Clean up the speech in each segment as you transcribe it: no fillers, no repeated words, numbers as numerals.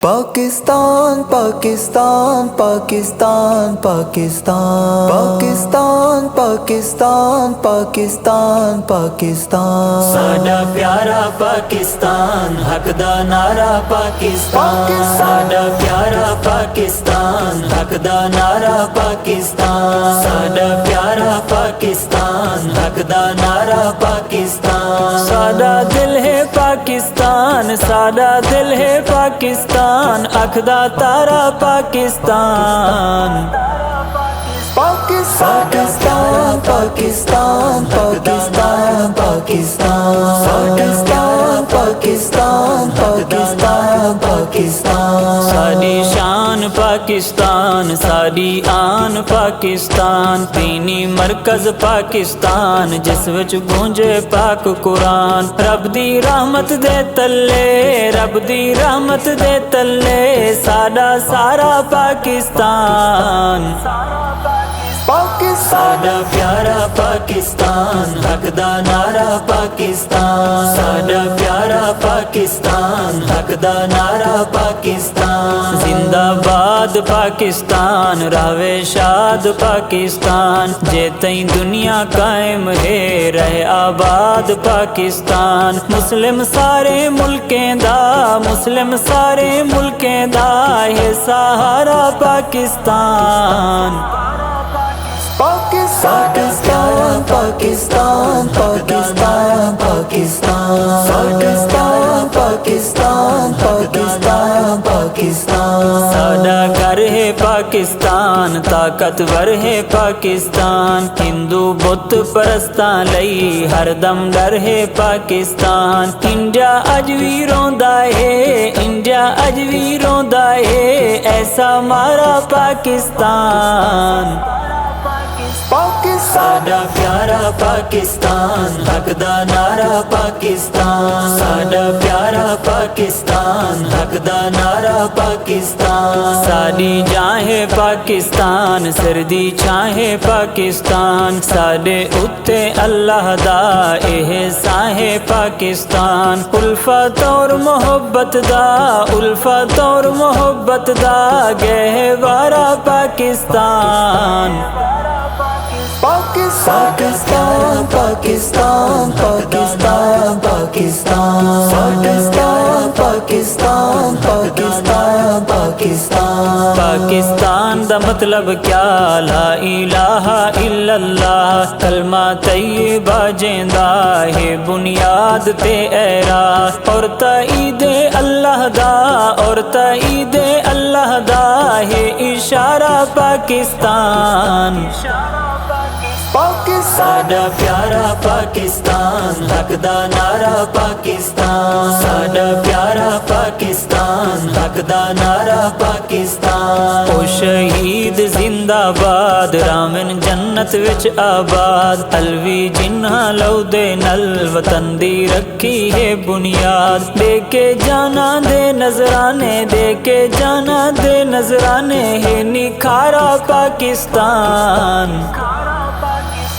پاکستان پاکستان پاکستان پاکستان پاکستان پاکستان پاکستان پاکستان ساڈا پیارا پاکستان حق دا نعرہ پاکستان ساڈا پیارا پاکستان حق دا نعرہ پاکستان ساڈا پیارا پاکستان حق دا نعرہ پاکستان ساڈا دل ہے پاکستان ساڈا دل ہے پاکستان اکھ دا تارا پاکستان پاکستان پاکستان پاکستان پاکستان پاکستان پاکستان پاکستان پاکستان ساڈی شان پاکستان ساڈی آن پاکستان دینی مرکز پاکستان جس وچ گونجے پاک قرآن رب دی رحمت دے تلے رب دی رحمت دے تلے ساڈا سارا پاکستان ساڈا پیارا پاکستان حق دا نعرہ پاکستان ساڈا پیارا پاکستان حق دا نعرہ پاکستان زندہ باد پاکستان رہوے شاد پاکستان جے تئیں دنیا قائم ہے رہے آباد پاکستان مسلم سارے ملکیں دا مسلم سارے ملکیں دا ہے سہارا پاکستان پاکستان پاکستان پاکستان پاکستان پاکستان پاکستان پاکستان پاکستان ساڈا گھر ہے پاکستان طاقتور ہے پاکستان ہندو بت پرستاں لئی ہر دم ڈر ہے پاکستان انڈیا اج وی روندا ہے انڈیا اج وی روندا ہے ایسا مارا پاکستان ساڈا پیارا پاکستان حق دا نعرہ پاکستان ساڈا پیارا پاکستان حق دا نعرہ پاکستان ساڈی جاں ہے پاکستان سردی چھاں ہے پاکستان ساڈے اُتے اللہ دا احسان ہے پاکستان الفت اور محبت دا الفت اور محبت دا گہوارا پاکستان پاکستان پاکستان پاکستان پاکستان پاکستان پاکستان پاکستان پاکستان پاکستان دا مطلب کیا لا الہ الا اللہ کلمہ طیبہ جیندا ہے بنیاد تے اعراض اور تائید اللہ دا اور تائید اللہ دا ہے اشارہ پاکستان ساڈا پیارا پاکستان حق دا نعرہ پاکستان ساڈا پیارا پاکستان حق دا نعرہ پاکستان او شہید زندہ باد رامن جنت وچ آباد الوی جنہاں لو دے نل وطن دی رکھی ہے بنیاد دے کے جانا دے نظرانے دے کے جانا دے نظرانے ہے نکھارا پاکستان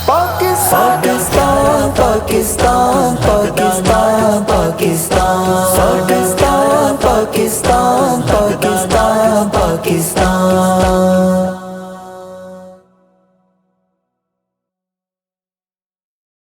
پاکستان پاکستان پاکستان پاکستان